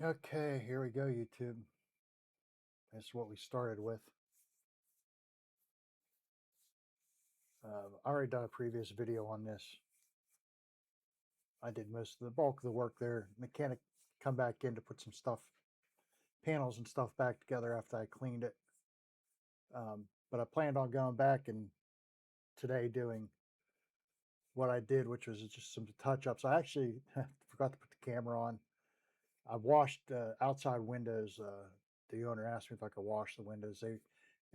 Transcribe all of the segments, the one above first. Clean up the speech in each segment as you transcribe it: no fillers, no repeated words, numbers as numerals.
Okay, here we go, YouTube. This is what we started with. I already done a previous video on this. I did most of the bulk of the work there. Mechanic come back in to put some stuff, panels and stuff back together after I cleaned it. But I planned on going back and today doing what I did, which was just some touch-ups. I actually forgot to put the camera on. I washed outside windows. The owner asked me if I could wash the windows. It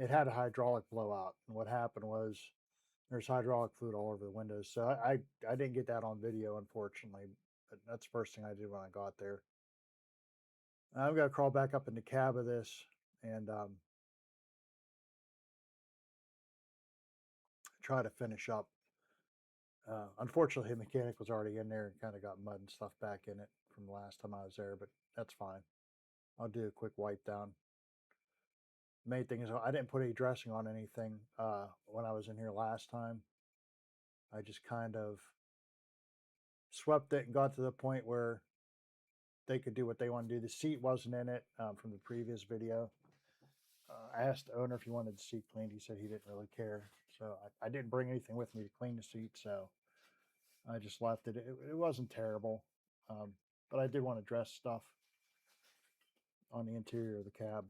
had a hydraulic blowout, and what happened was there's hydraulic fluid all over the windows. So I didn't get that on video, unfortunately. But that's the first thing I did when I got there. I'm gonna crawl back up in the cab of this and try to finish up. Unfortunately, the mechanic was already in there and kind of got mud and stuff back in it from the last time I was there, but that's fine. I'll do a quick wipe down. Main thing is I didn't put any dressing on anything when I was in here last time. I just kind of swept it and got to the point where they could do what they want to do. The seat wasn't in it from the previous video. I asked the owner if he wanted the seat cleaned. He said he didn't really care. So I didn't bring anything with me to clean the seat, so I just left it. It wasn't terrible, but I did want to dress stuff on the interior of the cab.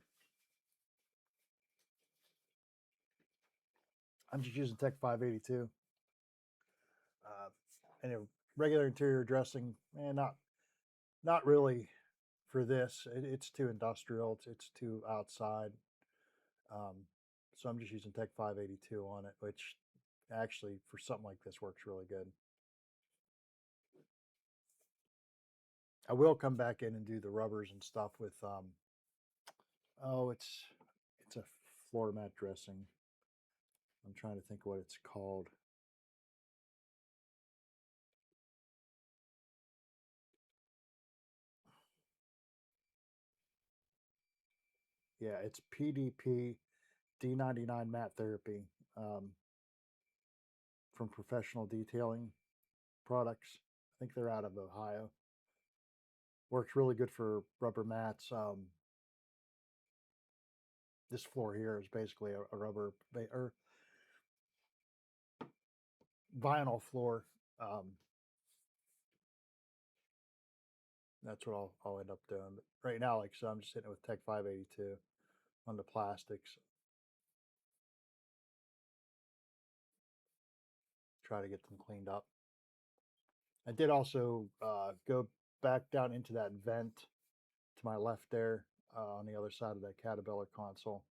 I'm just using Tech 582. And a regular interior dressing, not really for this. It's too industrial. It's too outside. So I'm just using Tech 582 on it, which actually for something like this works really good. I will come back in and do the rubbers and stuff with it's a floor mat dressing. I'm trying to think what it's called. Yeah, it's PDP D99 Mat Therapy from Professional Detailing Products. I think they're out of Ohio. Works really good for rubber mats. This floor here is basically a rubber or vinyl floor. That's what I'll end up doing. But right now, like I said, I'm just hitting it with Tech 582 on the plastics. Try to get them cleaned up. I did also go back down into that vent to my left there on the other side of that Caterpillar console.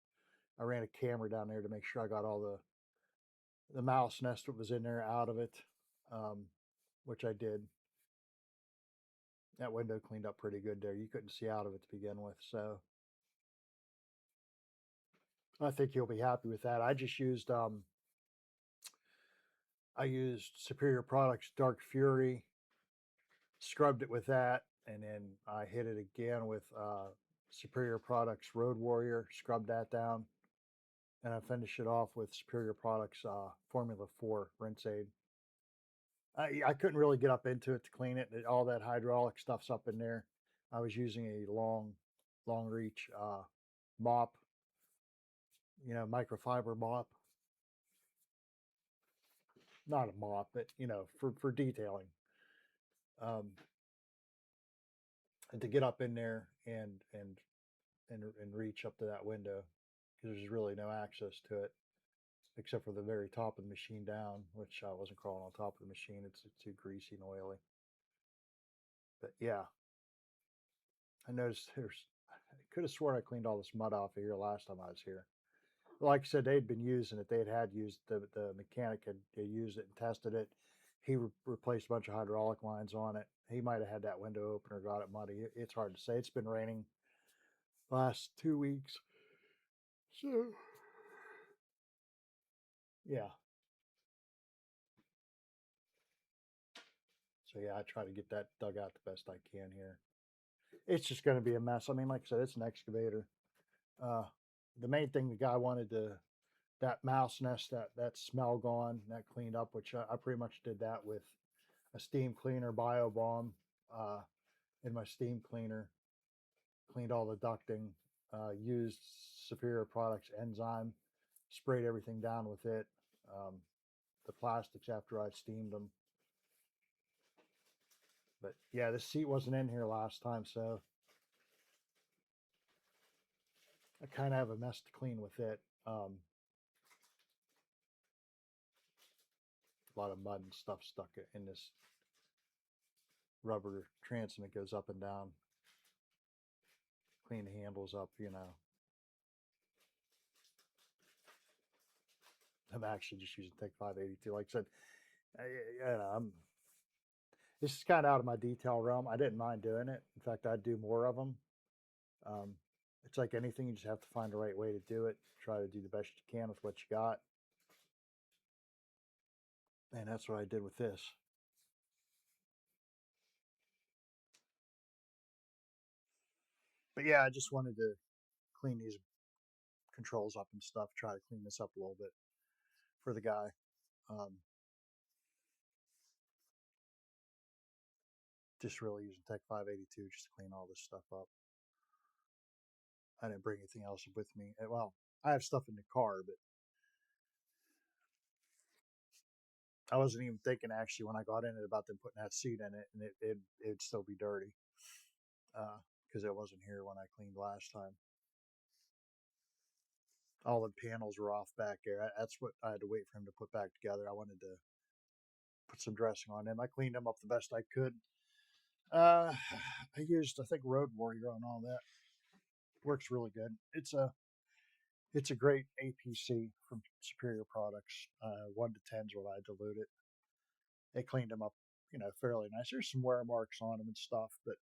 I ran a camera down there to make sure I got all the mouse nest that was in there out of it, which I did. That window cleaned up pretty good there. You couldn't see out of it to begin with, so I think you'll be happy with that. I just used Superior Products Dark Fury, scrubbed it with that, and then I hit it again with Superior Products Road Warrior, scrubbed that down, and I finished it off with Superior Products Formula 4 Rinse Aid. I couldn't really get up into it to clean it. All that hydraulic stuff's up in there. I was using a long reach mop, microfiber mop. Not a mop, but for detailing. And to get up in there and reach up to that window, because there's really no access to it except for the very top of the machine down, which I wasn't crawling on top of the machine. It's too greasy and oily. But yeah, I noticed I could have sworn I cleaned all this mud off of here last time I was here. Like I said, they'd been using it. They had used the mechanic had used it and tested it. He replaced a bunch of hydraulic lines on it. He might have had that window open or got it muddy. It's hard to say. It's been raining last 2 weeks. So yeah. So yeah, I try to get that dug out the best I can here. It's just going to be a mess. I mean, like I said, it's an excavator. The main thing the guy wanted that mouse nest, that smell gone, that cleaned up, which I pretty much did that with a steam cleaner, bio bomb in my steam cleaner. cleaned all the ducting, used Superior Products enzyme, sprayed everything down with it. The plastics after I steamed them. But yeah, this seat wasn't in here last time, so I kind of have a mess to clean with it. A lot of mud and stuff stuck in this rubber transom that goes up and down. Clean the handles up, you know. I'm actually just using Tech 582. Like I said, this is kind of out of my detail realm. I didn't mind doing it. In fact, I'd do more of them. It's like anything, you just have to find the right way to do it. Try to do the best you can with what you got. And that's what I did with this. But yeah, I just wanted to clean these controls up and stuff. Try to clean this up a little bit for the guy. Just really using Tech 582 just to clean all this stuff up. I didn't bring anything else with me. Well, I have stuff in the car, but I wasn't even thinking actually when I got in it about them putting that seat in it, and it'd still be dirty because it wasn't here when I cleaned last time. All the panels were off back there. That's what I had to wait for him to put back together. I wanted to put some dressing on them. I cleaned them up the best I could. I used, I think, Road Warrior on all that. Works really good. It's a great APC from Superior Products. 1 to 10 is what I dilute it. They cleaned them up, you know, fairly nice. There's some wear marks on them and stuff, but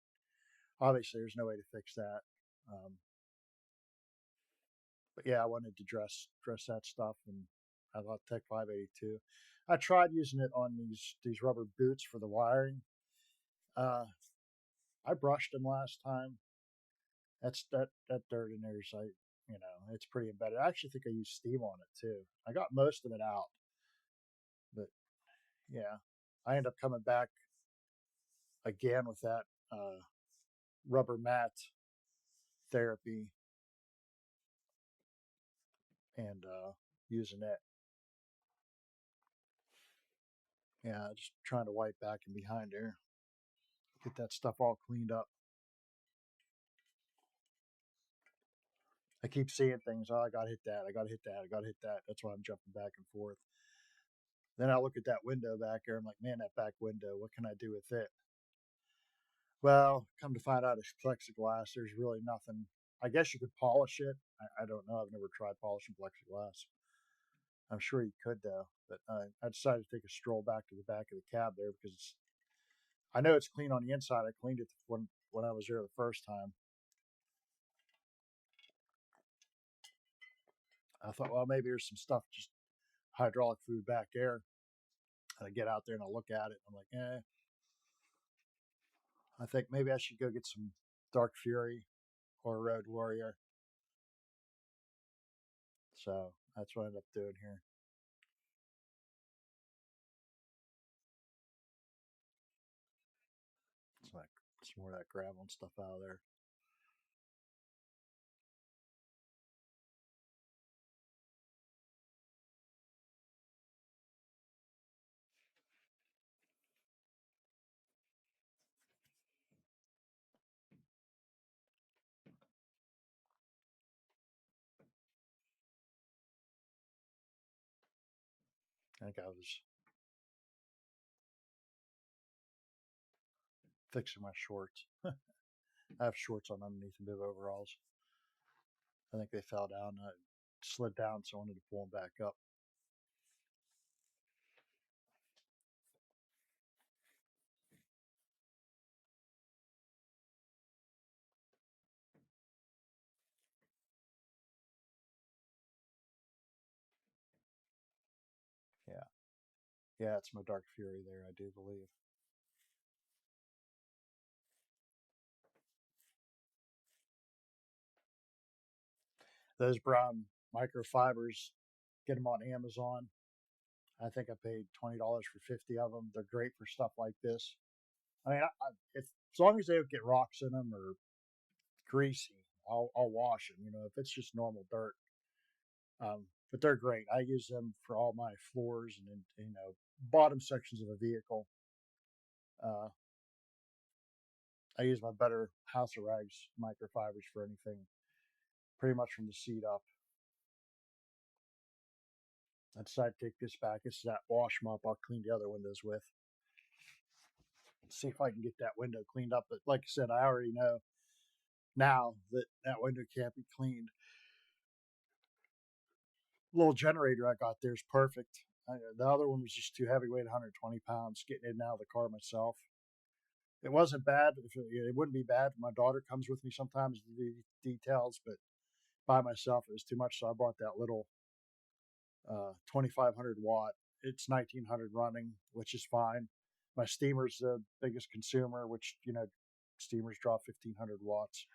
obviously there's no way to fix that. But yeah, I wanted to dress that stuff, and I love Tech 582. I tried using it on these rubber boots for the wiring. I brushed them last time. That dirt in there is it's pretty embedded. I actually think I used steam on it too. I got most of it out, but yeah, I end up coming back again with that rubber mat therapy and using it. Yeah, just trying to wipe back and behind there, get that stuff all cleaned up. I keep seeing things. Oh, I got to hit that. I got to hit that. I got to hit that. That's why I'm jumping back and forth. Then I look at that window back there. I'm like, man, that back window, what can I do with it? Well, come to find out it's plexiglass. There's really nothing. I guess you could polish it. I don't know. I've never tried polishing plexiglass. I'm sure you could, though. But I decided to take a stroll back to the back of the cab there because I know it's clean on the inside. I cleaned it when I was there the first time. I thought, well, maybe there's some stuff, just hydraulic fluid back there. And I get out there and I look at it. And I'm like, I think maybe I should go get some Dark Fury or Road Warrior. So that's what I ended up doing here. It's like some more of that gravel and stuff out of there. I think I was fixing my shorts. I have shorts on underneath the bib overalls. I think they fell down. I slid down, so I wanted to pull them back up. Yeah. Yeah, it's my Dark Fury there, I do believe. Those brown microfibers, get them on Amazon. I think I paid $20 for 50 of them. They're great for stuff like this. I mean, as long as they don't get rocks in them or greasy, I'll wash them. You know, if it's just normal dirt, but they're great. I use them for all my floors and bottom sections of a vehicle. Uh, I use my Better House of Rags microfibers for anything, pretty much from the seat up. I decided to take this back. This is that wash mop I'll clean the other windows with. See if I can get that window cleaned up. But like I said, I already know now that that window can't be cleaned. Little generator I got there is perfect. The other one was just too heavy, weighed 120 pounds, getting in and out of the car myself. It wasn't bad. It wouldn't be bad. My daughter comes with me sometimes to do details, but by myself it was too much. So I bought that little 2500 watt. It's 1900 running, which is fine. My steamer's the biggest consumer, which steamers draw 1500 watts.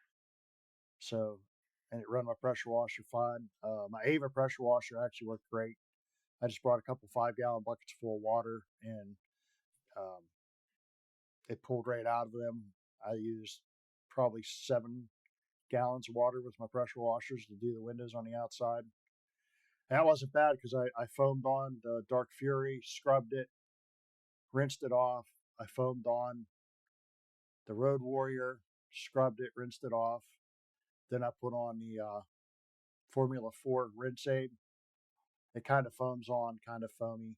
So, and it run my pressure washer fine. My Ava pressure washer actually worked great. I just brought a couple 5-gallon buckets full of water, and um, it pulled right out of them. I used probably 7 gallons of water with my pressure washers to do the windows on the outside. And that wasn't bad because I foamed on the Dark Fury, scrubbed it, rinsed it off. I foamed on the Road Warrior, scrubbed it, rinsed it off. Then I put on the Formula 4 rinse aid. It kind of foams on, kind of foamy.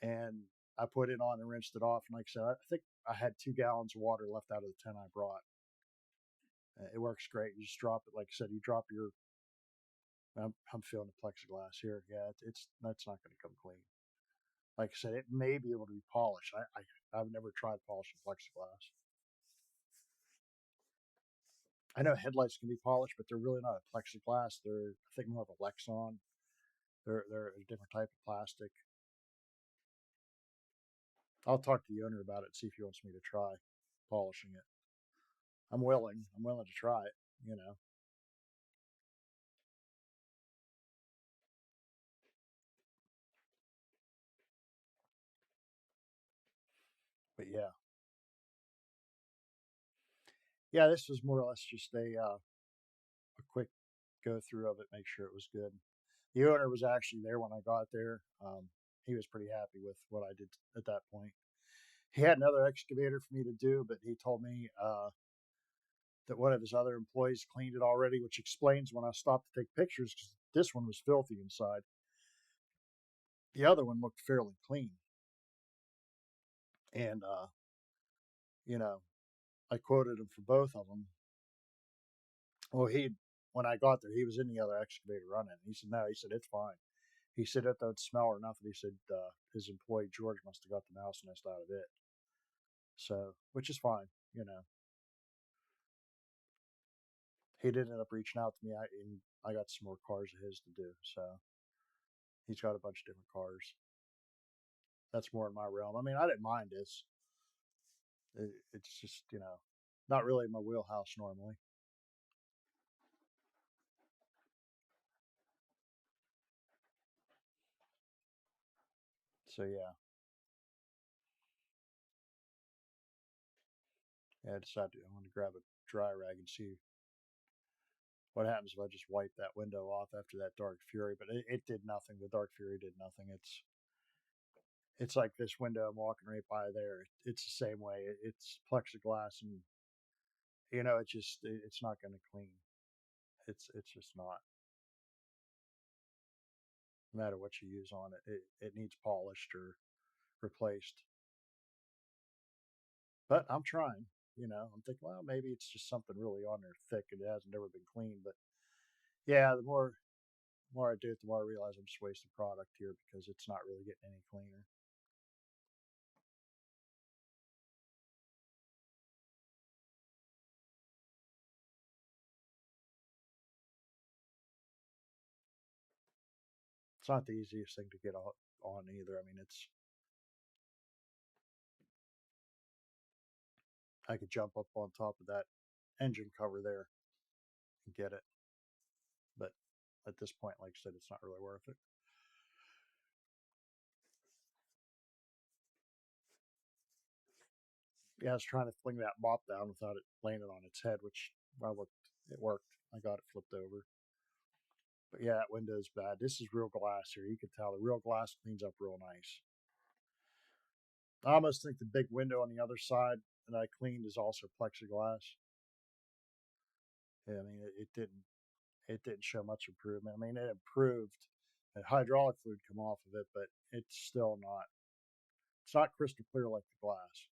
And I put it on and rinsed it off. And like I said, I think I had 2 gallons of water left out of the 10 I brought. It works great. You just drop it. Like I said, you drop your, I'm feeling the plexiglass here. Yeah, that's not going to come clean. Like I said, it may be able to be polished. I've never tried polishing plexiglass. I know headlights can be polished, but they're really not a plexiglass. They're, I think, more of a Lexan. They're a different type of plastic. I'll talk to the owner about it and see if he wants me to try polishing it. I'm willing. I'm willing to try it. You know. But yeah. This was more or less just a quick go through of it, make sure it was good. The owner was actually there when I got there. He was pretty happy with what I did at that point. He had another excavator for me to do, but he told me that one of his other employees cleaned it already, which explains when I stopped to take pictures because this one was filthy inside. The other one looked fairly clean. And, you know, I quoted him for both of them. Well, when I got there, he was in the other excavator running. He said, no, he said, it's fine. He said, it don't smell or nothing. He said, his employee, George, must have got the mouse nest out of it. So, which is fine, you know. He did end up reaching out to me. I got some more cars of his to do. So he's got a bunch of different cars. That's more in my realm. I mean, I didn't mind this. It's just, not really my wheelhouse normally. So I decided I want to grab a dry rag and see what happens if I just wipe that window off after that Dark Fury. But it did nothing. The Dark Fury did nothing. It's like this window I'm walking right by there. It's the same way. It's plexiglass, and it's not going to clean. It's just not. No matter what you use on it, it needs polished or replaced. But I'm trying. I'm thinking, well, maybe it's just something really on there thick and it hasn't never been cleaned. But yeah, the more I do it, the more I realize I'm just wasting product here because it's not really getting any cleaner. It's not the easiest thing to get on either. I mean, I could jump up on top of that engine cover there and get it, but at this point, like I said, it's not really worth it. Yeah, I was trying to fling that mop down without it landing on its head, which Well, it worked. I got it flipped over. But yeah, that window's bad. This is real glass here. You can tell the real glass cleans up real nice. I almost think the big window on the other side that I cleaned is also plexiglass. Yeah, I mean, it didn't show much improvement. I mean, it improved. And hydraulic fluid come off of it, but it's still not. It's not crystal clear like the glass.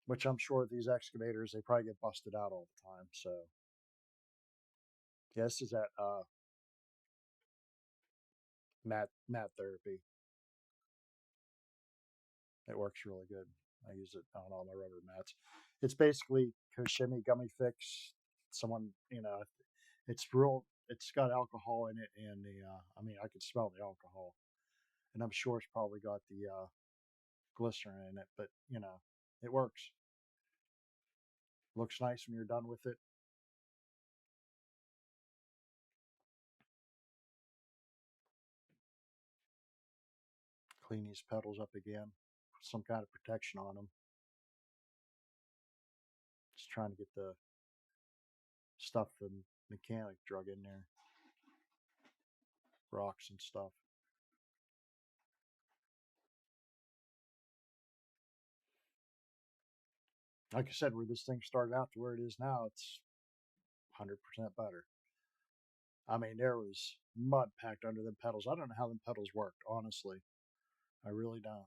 Which I'm sure these excavators, they probably get busted out all the time. So yeah, this is that mat therapy. It works really good. I use it on all my rubber mats. It's basically Koshimi gummy fix. Someone, it's real. It's got alcohol in it, and I mean, I can smell the alcohol, and I'm sure it's probably got the glycerin in it. But it works. Looks nice when you're done with it. Clean these pedals up again. Put some kind of protection on them. Just trying to get the stuff the mechanic drug in there, rocks and stuff. Like I said, where this thing started out to where it is now, it's 100% better. I mean, there was mud packed under them pedals. I don't know how them pedals worked, honestly. I really don't.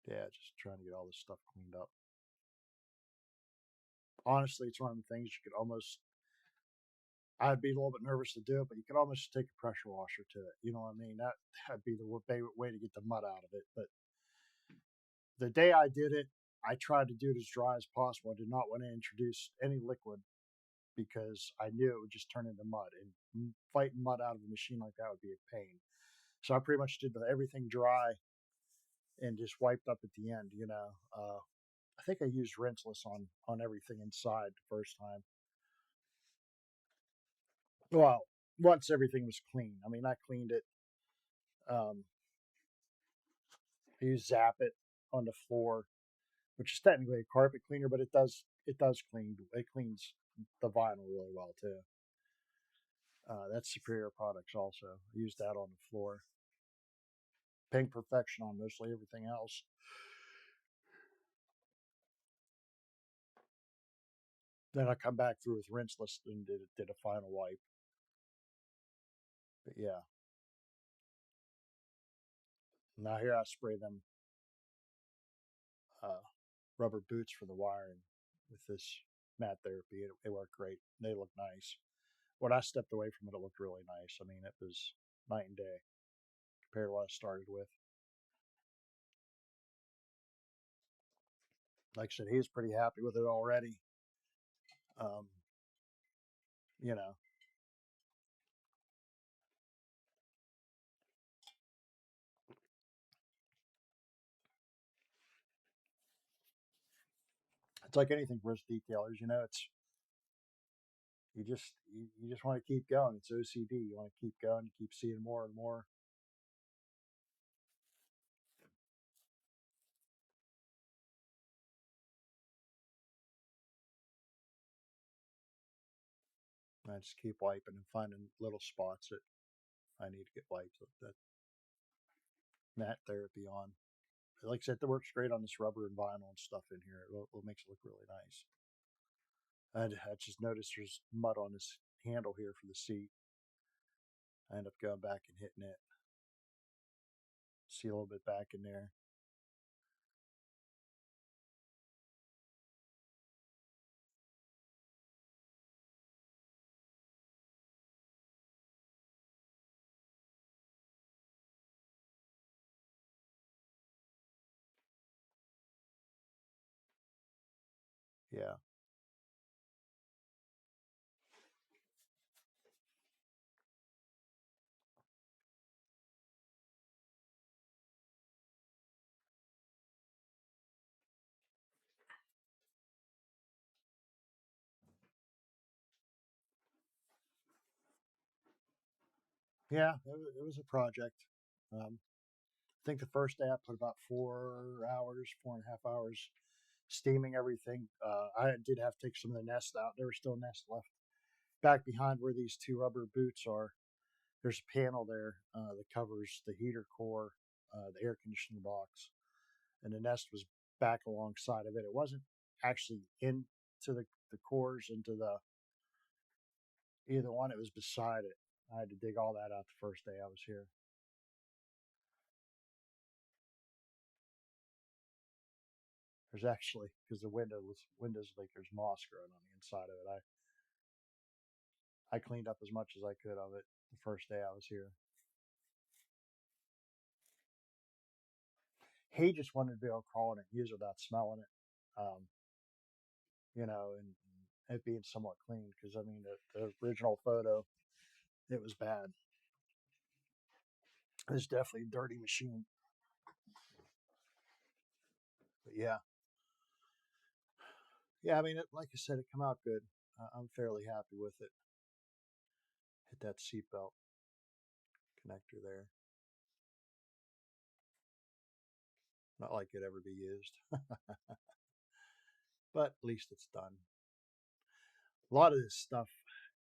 Yeah, just trying to get all this stuff cleaned up. Honestly, it's one of the things you could almost, I'd be a little bit nervous to do it, but you could almost take a pressure washer to it. You know what I mean? That'd be the way to get the mud out of it. But the day I did it, I tried to do it as dry as possible. I did not want to introduce any liquid because I knew it would just turn into mud, and fighting mud out of a machine like that would be a pain. So I pretty much did everything dry and just wiped up at the end. I think I used rinseless on everything inside the first time. Well, once everything was clean. I mean, I cleaned it. Um, I used Zap It on the floor, which is technically a carpet cleaner, but it does clean. It cleans the vinyl really well too. That's Superior Products also. I used that on the floor. Pink Perfection on mostly everything else. Then I come back through with rinseless and did a final wipe. But yeah, now here I spray them uh, rubber boots for the wiring with this mat therapy. It worked great. They look nice. When I stepped away from it, it looked really nice. I mean, it was night and day compared to what I started with. Like I said, he was pretty happy with it already. Um, you know, it's like anything for us detailers. It's you just want to keep going. It's OCD. You want to keep going. You keep seeing more and more. And I just keep wiping and finding little spots that I need to get wiped. That mat therapy on. Like I said, it works great on this rubber and vinyl and stuff in here. It makes it look really nice. I just noticed there's mud on this handle here for the seat. I end up going back and hitting it. See a little bit back in there. Yeah. Yeah, it was a project. I think the first day I put about 4 hours, 4.5 hours steaming everything. I did have to take some of the nest out. There were still nests left back behind where these two rubber boots are. There's a panel there that covers the heater core, the air conditioning box, and the nest was back alongside of it. It wasn't actually into the cores, into the either one. It was beside it. I had to dig all that out the first day I was here. There's actually because the windows like there's moss growing on the inside of it. I cleaned up as much as I could of it the first day I was here. He just wanted to be able to crawl in it and use it without smelling it, and it being somewhat clean. Because I mean, the original photo, it was bad. It was definitely a dirty machine. But yeah. I mean, like I said, it come out good. I'm fairly happy with it. Hit that seatbelt connector there. Not like it ever be used, but at least it's done. A lot of this stuff,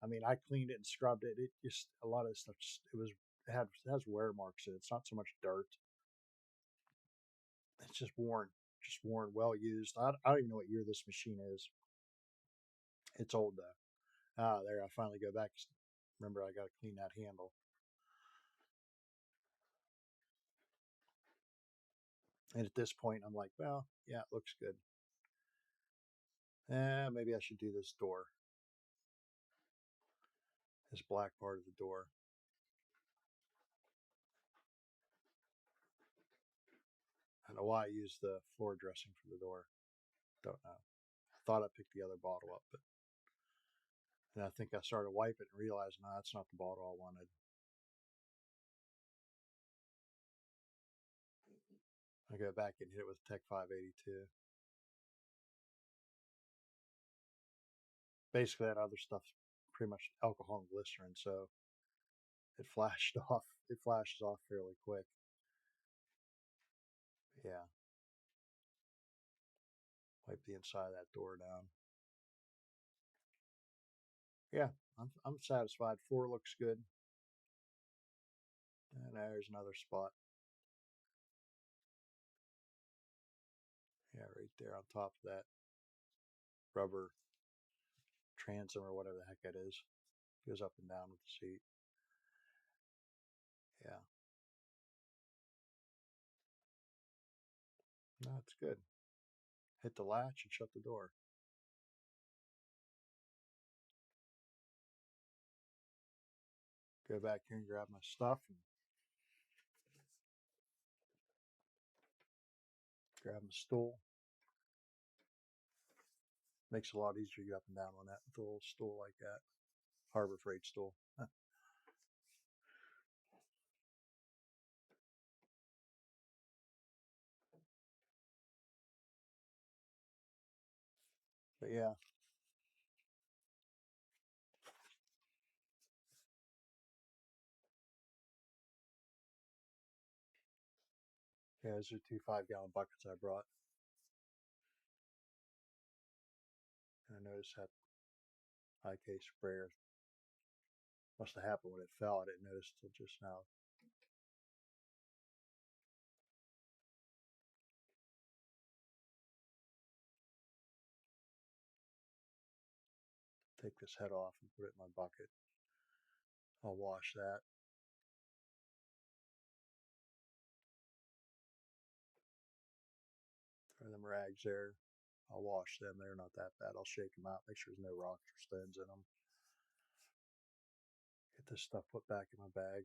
I mean, I cleaned it and scrubbed it. It just a lot of this stuff just it has wear marks in it. It's not so much dirt. It's just worn, well used. I don't even know what year this machine is. It's old though. Ah, there I finally go back. Remember, I got to clean that handle. And at this point, I'm like, well, yeah, it looks good. Maybe I should do this door, this black part of the door. I don't know why I used the floor dressing for the door. Don't know. I thought I picked the other bottle up, but then I think I started wiping and realized, no, that's not the bottle I wanted. I go back and hit it with Tech 582. Basically, that other stuff's pretty much alcohol and glycerin, so it flashed off. It flashes off fairly quick. Yeah, wipe the inside of that door down. Yeah, I'm satisfied. Floor looks good. And there's another spot. Yeah, right there on top of that rubber transom or whatever the heck that is. Goes up and down with the seat. Yeah, no, it's good. Hit the latch and shut the door. Go back here and grab my stuff and grab my stool. Makes it a lot easier to get up and down on that with a little stool like that. Harbor Freight stool. But yeah, those are two 5-gallon buckets I brought. And I noticed that high case sprayer must have happened when it fell. I didn't notice until just now. Take this head off and put it in my bucket. I'll wash that. Throw them rags there. I'll wash them. They're not that bad. I'll shake them out. Make sure there's no rocks or stones in them. Get this stuff put back in my bag.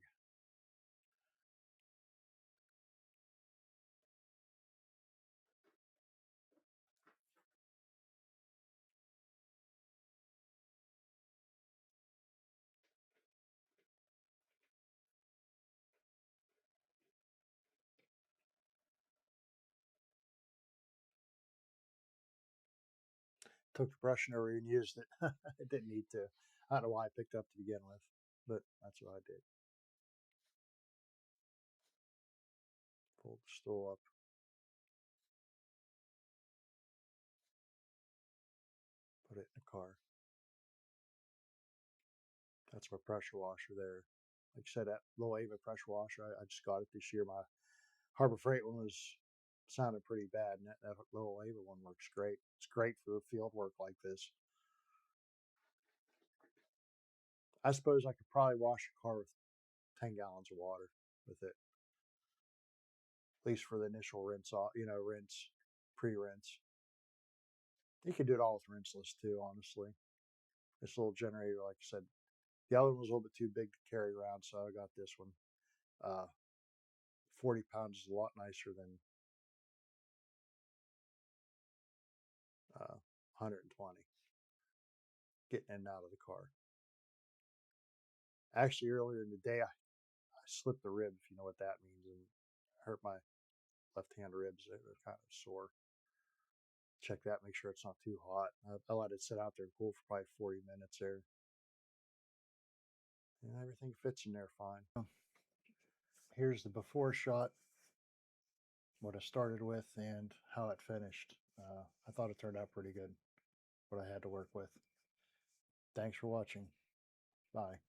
Took the brush and over and used it. I didn't need to. I don't know why I picked up to begin with, but that's what I did. Pull the stool up. Put it in the car. That's my pressure washer there. Like I said, that low Ava pressure washer, I just got it this year. My Harbor Freight one was sounded pretty bad, and that little Ava one works great. It's great for field work like this. I suppose I could probably wash a car with 10 gallons of water with it, at least for the initial rinse off, rinse, pre-rinse. You could do it all with rinseless too, honestly. This little generator, like I said, the other one was a little bit too big to carry around, so I got this one. 40 pounds is a lot nicer than 120 getting in and out of the car. Actually, earlier in the day, I slipped a rib, if you know what that means, and hurt my left hand ribs. They're kind of sore. Check that, make sure it's not too hot. I let it sit out there and cool for probably 40 minutes there. And everything fits in there fine. Here's the before shot, what I started with and how it finished. I thought it turned out pretty good, what I had to work with. Thanks for watching. Bye.